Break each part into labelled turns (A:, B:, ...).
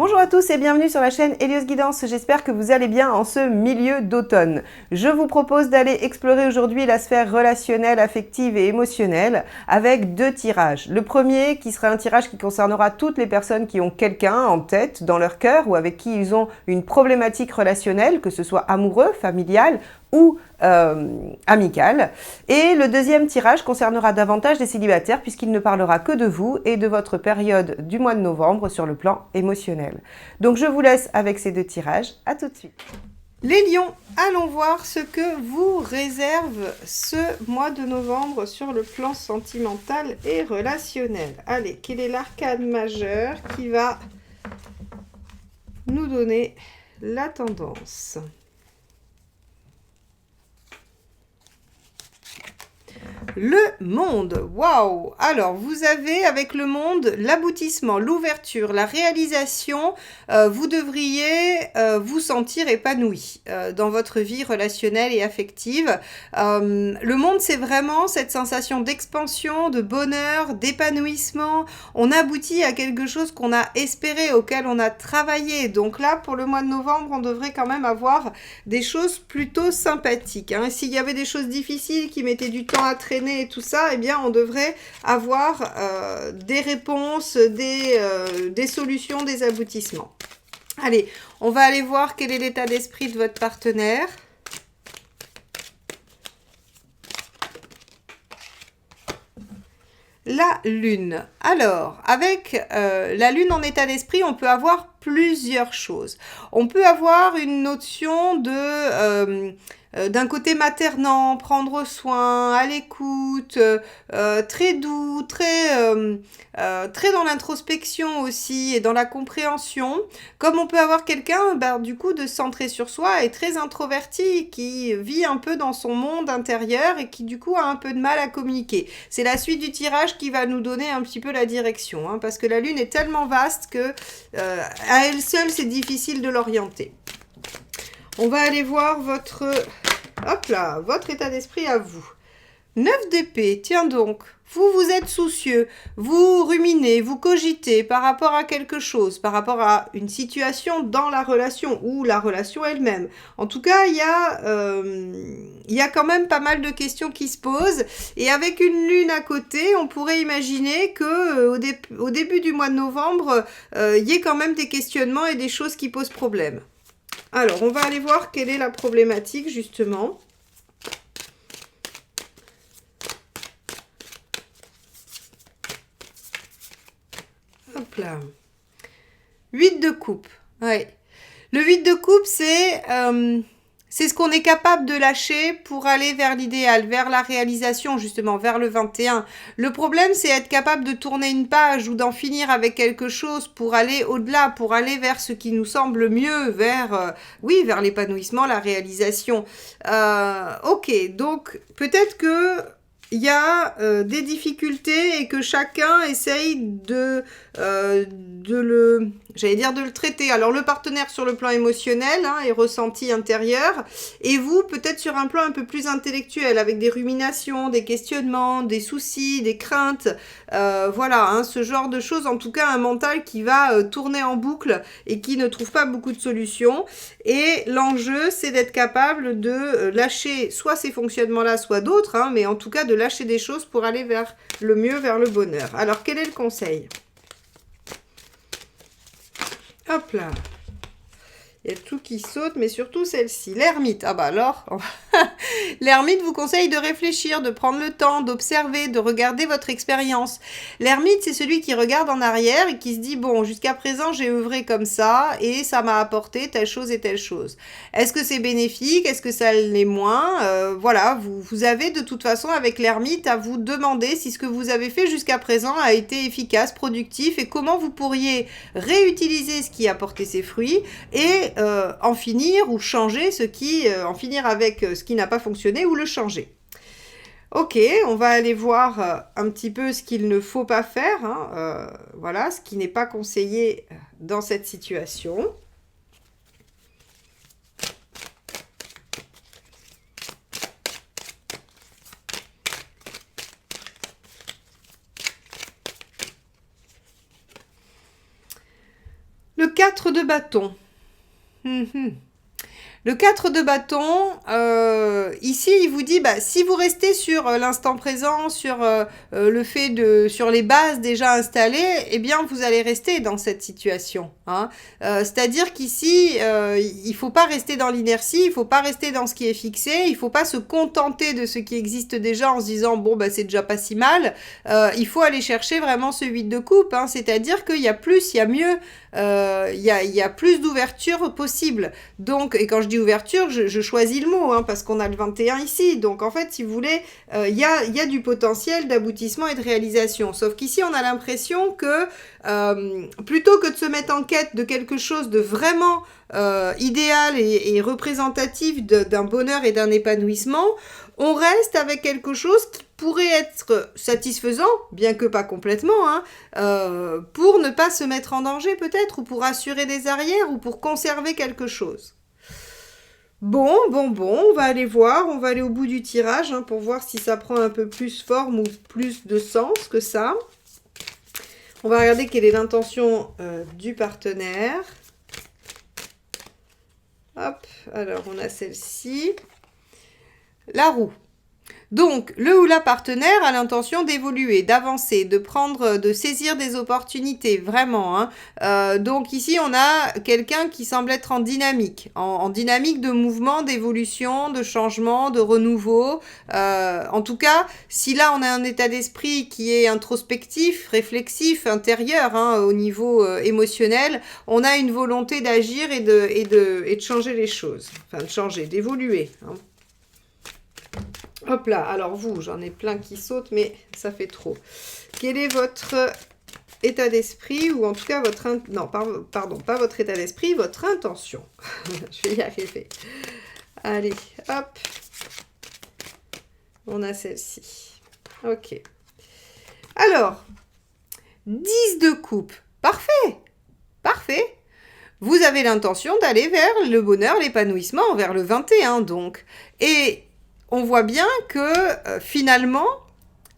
A: Bonjour à tous et bienvenue sur la chaîne Hélios Guidance, j'espère que vous allez bien en ce milieu d'automne. Je vous propose d'aller explorer aujourd'hui la sphère relationnelle, affective et émotionnelle avec deux tirages. Le premier qui sera un tirage qui concernera toutes les personnes qui ont quelqu'un en tête, dans leur cœur ou avec qui ils ont une problématique relationnelle, que ce soit amoureux, familial ou amical. Et le deuxième tirage concernera davantage des célibataires puisqu'il ne parlera que de vous et de votre période du mois de novembre sur le plan émotionnel. Donc je vous laisse avec ces deux tirages. À tout de suite. Les lions, allons voir ce que vous réserve ce mois de novembre sur le plan sentimental et relationnel. Allez, quel est l'arcane majeur qui va nous donner la tendance ? Le monde, waouh! Alors, vous avez avec le monde l'aboutissement, l'ouverture, la réalisation. Vous devriez vous sentir épanoui dans votre vie relationnelle et affective. Le monde, c'est vraiment cette sensation d'expansion, de bonheur, d'épanouissement. On aboutit à quelque chose qu'on a espéré, auquel on a travaillé. Donc là, pour le mois de novembre, on devrait quand même avoir des choses plutôt sympathiques. Hein. S'il y avait des choses difficiles qui mettaient du temps à traîner, et tout ça, eh bien, on devrait avoir des réponses, des solutions, des aboutissements. Allez, on va aller voir quel est l'état d'esprit de votre partenaire. La lune. Alors, avec la lune en état d'esprit, on peut avoir plusieurs choses. On peut avoir une notion de d'un côté maternant, prendre soin, à l'écoute, très doux, très dans l'introspection aussi et dans la compréhension. Comme on peut avoir quelqu'un, du coup, de centré sur soi et très introverti, qui vit un peu dans son monde intérieur et qui, du coup, a un peu de mal à communiquer. C'est la suite du tirage qui va nous donner un petit peu la direction, hein, parce que la lune est tellement vaste que à elle seule, c'est difficile de l'orienter. On va aller voir votre état d'esprit à vous. 9 d'épée, tiens donc, vous êtes soucieux, vous ruminez, vous cogitez par rapport à quelque chose, par rapport à une situation dans la relation ou la relation elle-même. En tout cas, il y a quand même pas mal de questions qui se posent. Et avec une lune à côté, on pourrait imaginer que au début du mois de novembre, il y ait quand même des questionnements et des choses qui posent problème. Alors, on va aller voir quelle est la problématique, justement. Hop là. 8 de coupe. Ouais. Le 8 de coupe, c'est ce qu'on est capable de lâcher pour aller vers l'idéal, vers la réalisation, justement, vers le 21. Le problème, c'est être capable de tourner une page ou d'en finir avec quelque chose pour aller au-delà, pour aller vers ce qui nous semble mieux, vers l'épanouissement, la réalisation. Ok, donc peut-être que il y a des difficultés et que chacun essaye de le traiter. Alors le partenaire sur le plan émotionnel et ressenti intérieur, et vous peut-être sur un plan un peu plus intellectuel avec des ruminations, des questionnements, des soucis, des craintes, ce genre de choses. En tout cas un mental qui va tourner en boucle et qui ne trouve pas beaucoup de solutions. Et l'enjeu, c'est d'être capable de lâcher soit ces fonctionnements-là, soit d'autres, mais en tout cas de lâcher des choses pour aller vers le mieux, vers le bonheur. Alors, quel est le conseil ? Hop là. Il y a tout qui saute, mais surtout celle-ci. L'ermite. Ah bah alors, l'ermite vous conseille de réfléchir, de prendre le temps, d'observer, de regarder votre expérience. L'ermite, c'est celui qui regarde en arrière et qui se dit, bon, jusqu'à présent, j'ai œuvré comme ça et ça m'a apporté telle chose et telle chose. Est-ce que c'est bénéfique? Est-ce que ça l'est moins? Vous avez de toute façon, avec l'ermite, à vous demander si ce que vous avez fait jusqu'à présent a été efficace, productif et comment vous pourriez réutiliser ce qui a porté ses fruits et en finir ou changer en finir avec ce qui n'a pas fonctionné ou le changer. Ok, on va aller voir un petit peu ce qu'il ne faut pas faire, ce qui n'est pas conseillé dans cette situation. 4 de bâton. Le 4 de bâton, ici, il vous dit, bah, si vous restez sur l'instant présent, sur le fait sur les bases déjà installées, eh bien, vous allez rester dans cette situation. Hein. C'est-à-dire qu'ici, il faut pas rester dans l'inertie, il faut pas rester dans ce qui est fixé, il faut pas se contenter de ce qui existe déjà en se disant, bon, bah, c'est déjà pas si mal. Il faut aller chercher vraiment ce 8 de coupe, hein, c'est-à-dire qu'il y a plus, il y a mieux, il y a plus d'ouverture possible. Donc, et quand je dis ouverture, je choisis le mot, hein, parce qu'on a le 21 ici. Donc, en fait, si vous voulez, il y a du potentiel d'aboutissement et de réalisation. Sauf qu'ici, on a l'impression que, plutôt que de se mettre en quête de quelque chose de vraiment idéal et représentatif d'un bonheur et d'un épanouissement, on reste avec quelque chose qui pourrait être satisfaisant, bien que pas complètement, hein, pour ne pas se mettre en danger peut-être, ou pour assurer des arrières, ou pour conserver quelque chose. Bon, on va aller voir, on va aller au bout du tirage, hein, pour voir si ça prend un peu plus forme ou plus de sens que ça. On va regarder quelle est l'intention du partenaire. Hop, alors on a celle-ci. La roue. Donc, le ou la partenaire a l'intention d'évoluer, d'avancer, de saisir des opportunités, vraiment. Hein. Donc ici, on a quelqu'un qui semble être en dynamique, en dynamique de mouvement, d'évolution, de changement, de renouveau. En tout cas, si là, on a un état d'esprit qui est introspectif, réflexif, intérieur, hein, au niveau émotionnel, on a une volonté d'agir et de changer les choses. Enfin, de changer, d'évoluer. Hein. Hop là, alors vous, j'en ai plein qui sautent, mais ça fait trop. Quel est votre état d'esprit, ou en tout cas votre... Non, pardon, pas votre état d'esprit, votre intention. Je vais y arriver. Allez, hop. On a celle-ci. Ok. Alors, 10 de coupe. Parfait. Parfait. Vous avez l'intention d'aller vers le bonheur, l'épanouissement, vers le 21, donc. Et... on voit bien que finalement,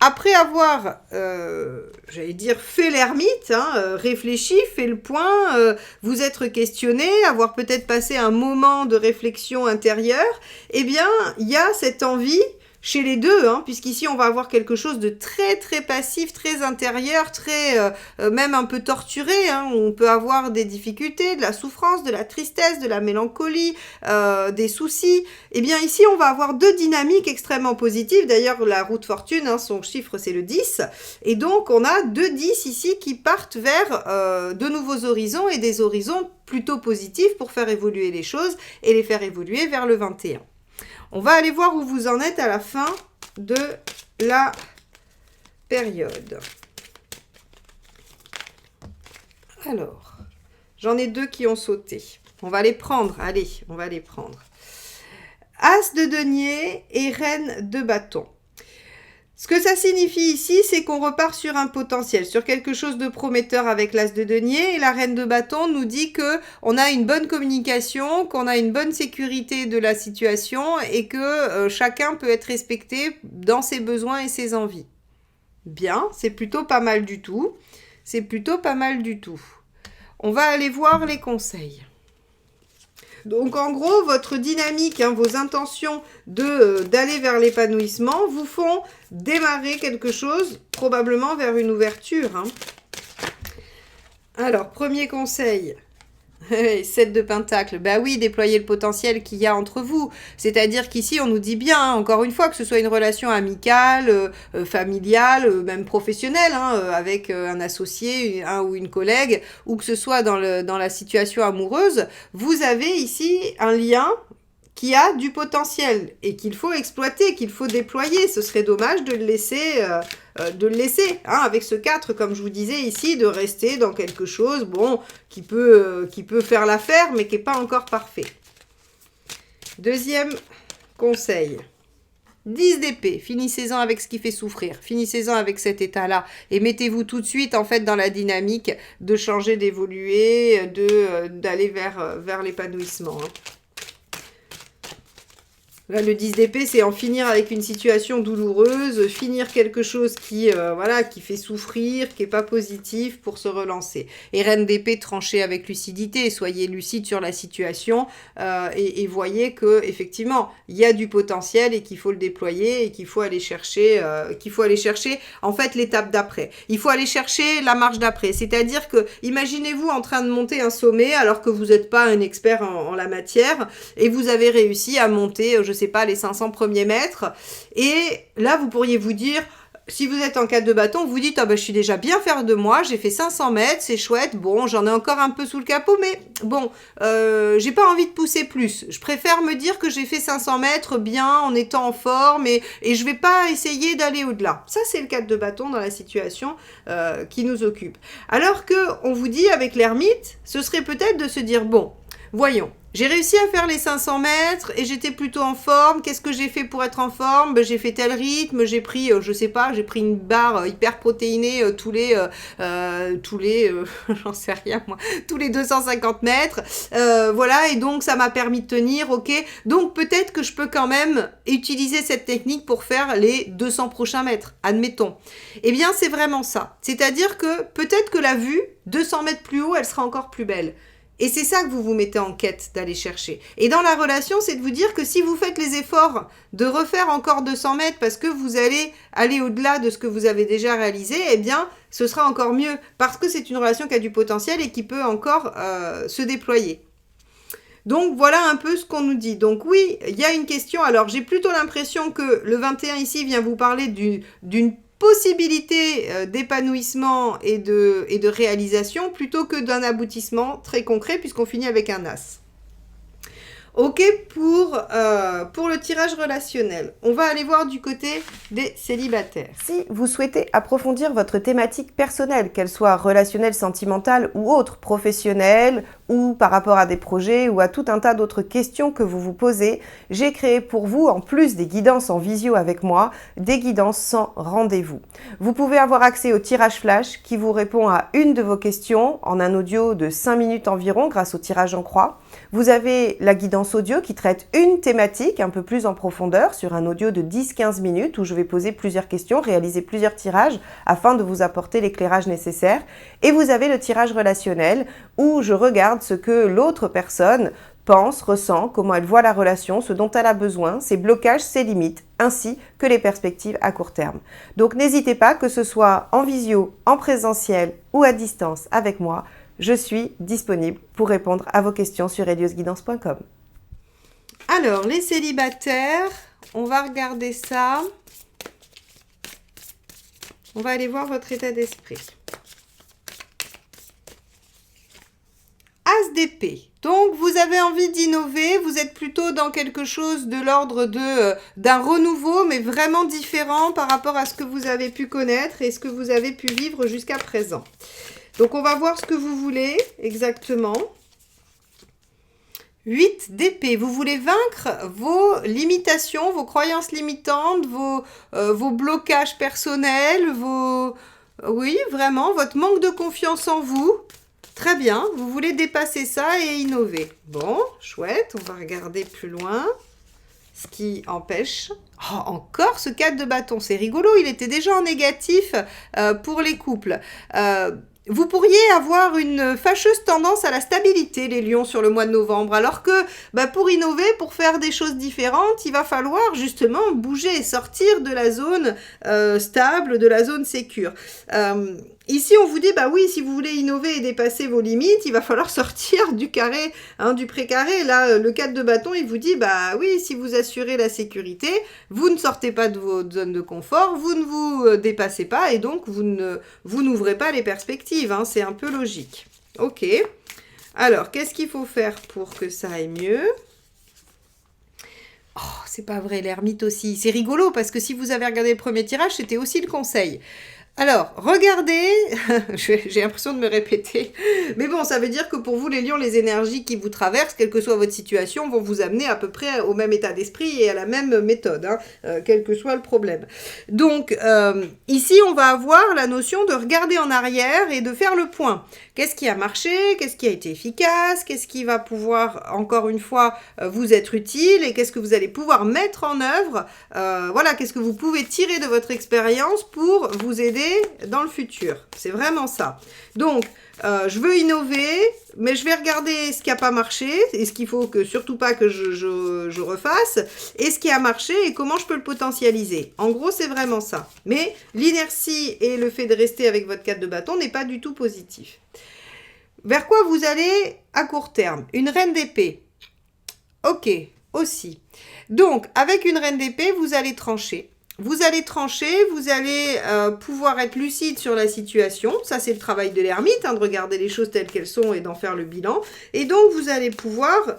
A: après avoir, j'allais dire, fait l'ermite, hein, réfléchi, fait le point, vous être questionné, avoir peut-être passé un moment de réflexion intérieure, eh bien, il y a cette envie chez les deux, hein, puisqu'ici on va avoir quelque chose de très très passif, très intérieur, très même un peu torturé, hein, où on peut avoir des difficultés, de la souffrance, de la tristesse, de la mélancolie, des soucis. Eh bien ici on va avoir deux dynamiques extrêmement positives, d'ailleurs la roue de fortune, hein, son chiffre c'est le 10, et donc on a deux 10 ici qui partent vers de nouveaux horizons et des horizons plutôt positifs pour faire évoluer les choses et les faire évoluer vers le 21. On va aller voir où vous en êtes à la fin de la période. Alors, j'en ai deux qui ont sauté. On va les prendre, allez, on va les prendre. As de denier et reine de bâton. Ce que ça signifie ici, c'est qu'on repart sur un potentiel, sur quelque chose de prometteur avec l'as de denier. Et la reine de bâton nous dit que on a une bonne communication, qu'on a une bonne sécurité de la situation et que chacun peut être respecté dans ses besoins et ses envies. Bien, c'est plutôt pas mal du tout. C'est plutôt pas mal du tout. On va aller voir les conseils. Donc en gros, votre dynamique, hein, vos intentions d'aller vers l'épanouissement vous font démarrer quelque chose, probablement vers une ouverture. Hein. Alors, premier conseil, 7 de pentacle, bah oui, déployer le potentiel qu'il y a entre vous. C'est-à-dire qu'ici, on nous dit bien, hein, encore une fois, que ce soit une relation amicale, familiale, même professionnelle, hein, avec un associé, un ou une collègue, ou que ce soit dans la situation amoureuse, vous avez ici un lien qui a du potentiel et qu'il faut exploiter, qu'il faut déployer. Ce serait dommage de le laisser, hein, avec ce 4, comme je vous disais ici, de rester dans quelque chose, bon, qui peut faire l'affaire, mais qui n'est pas encore parfait. Deuxième conseil. 10 d'épée, finissez-en avec ce qui fait souffrir, finissez-en avec cet état-là et mettez-vous tout de suite en fait dans la dynamique de changer, d'évoluer, d'aller vers l'épanouissement. Hein. Là, le 10 d'épée, c'est en finir avec une situation douloureuse, finir quelque chose qui, voilà, qui fait souffrir, qui n'est pas positif pour se relancer. Et reine d'épée, tranchez avec lucidité, soyez lucide sur la situation et voyez que effectivement, il y a du potentiel et qu'il faut le déployer et qu'il faut aller chercher, en fait l'étape d'après. Il faut aller chercher la marche d'après. C'est-à-dire que, imaginez-vous en train de monter un sommet alors que vous n'êtes pas un expert en la matière et vous avez réussi à monter, je sais pas, les 500 premiers mètres. Et là, vous pourriez vous dire, si vous êtes en 4 de bâton, vous dites, ah ben, je suis déjà bien fière de moi, j'ai fait 500 mètres, c'est chouette, bon, j'en ai encore un peu sous le capot, mais bon, j'ai pas envie de pousser plus. Je préfère me dire que j'ai fait 500 mètres bien, en étant en forme, et je vais pas essayer d'aller au-delà. Ça, c'est le 4 de bâton dans la situation qui nous occupe. Alors que on vous dit, avec l'ermite, ce serait peut-être de se dire, bon, voyons, j'ai réussi à faire les 500 mètres et j'étais plutôt en forme. Qu'est-ce que j'ai fait pour être en forme? Ben, j'ai fait tel rythme, j'ai pris, je sais pas, j'ai pris une barre hyper protéinée tous les, j'en sais rien moi, tous les 250 mètres. Voilà, et donc ça m'a permis de tenir, ok. Donc peut-être que je peux quand même utiliser cette technique pour faire les 200 prochains mètres, admettons. Eh bien, c'est vraiment ça. C'est-à-dire que peut-être que la vue, 200 mètres plus haut, elle sera encore plus belle. Et c'est ça que vous vous mettez en quête d'aller chercher. Et dans la relation, c'est de vous dire que si vous faites les efforts de refaire encore 200 mètres parce que vous allez aller au-delà de ce que vous avez déjà réalisé, eh bien, ce sera encore mieux. Parce que c'est une relation qui a du potentiel et qui peut encore se déployer. Donc, voilà un peu ce qu'on nous dit. Donc, oui, il y a une question. Alors, j'ai plutôt l'impression que le 21 ici vient vous parler d'une possibilité d'épanouissement et de réalisation plutôt que d'un aboutissement très concret puisqu'on finit avec un as. Ok pour le tirage relationnel. On va aller voir du côté des célibataires.
B: Si vous souhaitez approfondir votre thématique personnelle, qu'elle soit relationnelle, sentimentale ou autre, professionnelle ou par rapport à des projets ou à tout un tas d'autres questions que vous vous posez, j'ai créé pour vous, en plus des guidances en visio avec moi, des guidances sans rendez-vous. Vous pouvez avoir accès au tirage flash qui vous répond à une de vos questions en un audio de 5 minutes environ grâce au tirage en croix. Vous avez la guidance audio qui traite une thématique un peu plus en profondeur sur un audio de 10-15 minutes où je vais poser plusieurs questions, réaliser plusieurs tirages afin de vous apporter l'éclairage nécessaire. Et vous avez le tirage relationnel où je regarde ce que l'autre personne pense, ressent, comment elle voit la relation, ce dont elle a besoin, ses blocages, ses limites, ainsi que les perspectives à court terme. Donc n'hésitez pas, que ce soit en visio, en présentiel ou à distance avec moi, je suis disponible pour répondre à vos questions sur eliosguidance.com.
A: Alors, les célibataires, on va regarder ça. On va aller voir votre état d'esprit. As d'épée. Donc, vous avez envie d'innover, vous êtes plutôt dans quelque chose de l'ordre d'un renouveau, mais vraiment différent par rapport à ce que vous avez pu connaître et ce que vous avez pu vivre jusqu'à présent. Donc, on va voir ce que vous voulez exactement. 8 d'épée. Vous voulez vaincre vos limitations, vos croyances limitantes, vos blocages personnels, oui, vraiment, votre manque de confiance en vous. Très bien, vous voulez dépasser ça et innover. Bon, chouette, on va regarder plus loin. Ce qui empêche... Oh, encore ce 4 de bâton, c'est rigolo, il était déjà en négatif pour les couples. Vous pourriez avoir une fâcheuse tendance à la stabilité, les lions, sur le mois de novembre, alors que pour innover, pour faire des choses différentes, il va falloir justement bouger et sortir de la zone stable, de la zone sécure. Ici, on vous dit, oui, si vous voulez innover et dépasser vos limites, il va falloir sortir du carré, du précaré. Là, le 4 de bâton, il vous dit, oui, si vous assurez la sécurité, vous ne sortez pas de votre zone de confort, vous ne vous dépassez pas et donc vous n'ouvrez pas les perspectives. C'est un peu logique. Ok. Alors, qu'est-ce qu'il faut faire pour que ça aille mieux ? Oh, c'est pas vrai, l'ermite aussi. C'est rigolo parce que si vous avez regardé le premier tirage, c'était aussi le conseil. Alors, regardez, j'ai l'impression de me répéter, mais bon, ça veut dire que pour vous, les lions, les énergies qui vous traversent, quelle que soit votre situation, vont vous amener à peu près au même état d'esprit et à la même méthode, hein, quel que soit le problème. Donc, ici, on va avoir la notion de regarder en arrière et de faire le point. Qu'est-ce qui a marché? Qu'est-ce qui a été efficace? Qu'est-ce qui va pouvoir, encore une fois, vous être utile? Et qu'est-ce que vous allez pouvoir mettre en œuvre? Voilà, qu'est-ce que vous pouvez tirer de votre expérience pour vous aider dans le futur. C'est vraiment ça. Donc, je veux innover, mais je vais regarder ce qui n'a pas marché et ce qu'il faut que surtout pas que je refasse et ce qui a marché et comment je peux le potentialiser. En gros, c'est vraiment ça. Mais l'inertie et le fait de rester avec votre 4 de bâton n'est pas du tout positif. Vers quoi vous allez à court terme? Une reine d'épée. Ok, aussi. Donc, avec une reine d'épée, vous allez trancher. Vous allez trancher, vous allez pouvoir être lucide sur la situation. Ça, c'est le travail de l'ermite, hein, de regarder les choses telles qu'elles sont et d'en faire le bilan. Et donc, vous allez pouvoir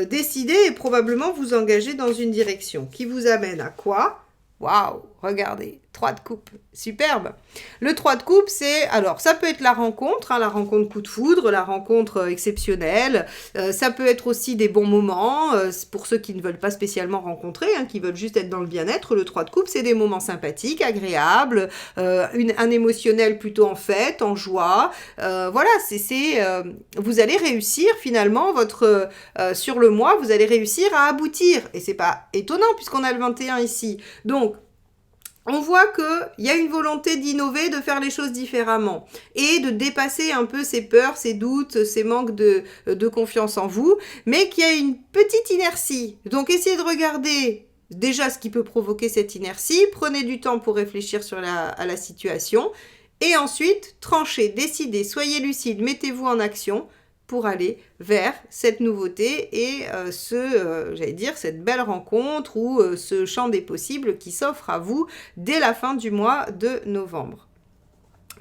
A: décider et probablement vous engager dans une direction qui vous amène à quoi? Waouh, regardez, 3 de coupe, superbe. Le 3 de coupe, c'est, alors, ça peut être la rencontre, hein, la rencontre coup de foudre, la rencontre exceptionnelle. Ça peut être aussi des bons moments, pour ceux qui ne veulent pas spécialement rencontrer, hein, qui veulent juste être dans le bien-être. Le 3 de coupe, c'est des moments sympathiques, agréables, un émotionnel plutôt en fête, en joie. Voilà, vous allez réussir finalement, sur le mois, vous allez réussir à aboutir. Et c'est pas étonnant puisqu'on a le 21 ici. Donc, on voit qu'il y a une volonté d'innover, de faire les choses différemment et de dépasser un peu ces peurs, ces doutes, ces manques de confiance en vous, mais qu'il y a une petite inertie. Donc, essayez de regarder déjà ce qui peut provoquer cette inertie, prenez du temps pour réfléchir à la situation et ensuite, tranchez, décidez, soyez lucide, mettez-vous en action pour aller vers cette nouveauté et j'allais dire, cette belle rencontre ou ce champ des possibles qui s'offre à vous dès la fin du mois de novembre.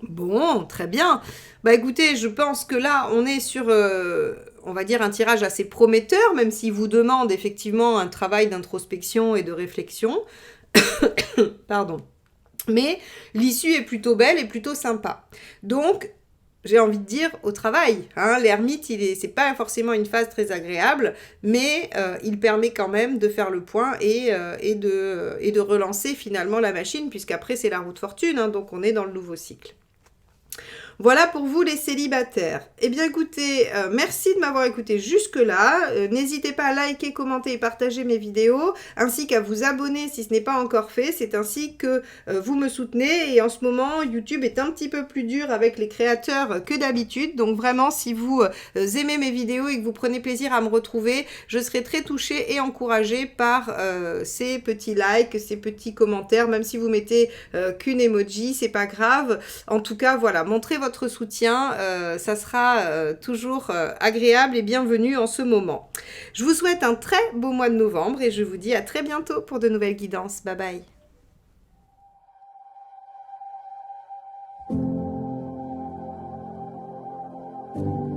A: Bon, très bien. Bah écoutez, je pense que là, on est sur, on va dire, un tirage assez prometteur, même s'il vous demande effectivement un travail d'introspection et de réflexion. Pardon. Mais l'issue est plutôt belle et plutôt sympa. Donc, j'ai envie de dire, au travail. Hein. L'ermite, c'est pas forcément une phase très agréable, mais il permet quand même de faire le point et de relancer finalement la machine, puisqu'après c'est la roue de fortune, hein, donc on est dans le nouveau cycle. Voilà pour vous les célibataires. Eh bien écoutez, merci de m'avoir écouté jusque-là. N'hésitez pas à liker, commenter et partager mes vidéos, ainsi qu'à vous abonner si ce n'est pas encore fait. C'est ainsi que vous me soutenez. Et en ce moment, YouTube est un petit peu plus dur avec les créateurs que d'habitude. Donc vraiment, si vous aimez mes vidéos et que vous prenez plaisir à me retrouver, je serai très touchée et encouragée par ces petits likes, ces petits commentaires. Même si vous mettez qu'une emoji, c'est pas grave. En tout cas, voilà, montrez votre soutien, ça sera toujours agréable et bienvenu en ce moment. Je vous souhaite un très beau mois de novembre et je vous dis à très bientôt pour de nouvelles guidances. Bye bye.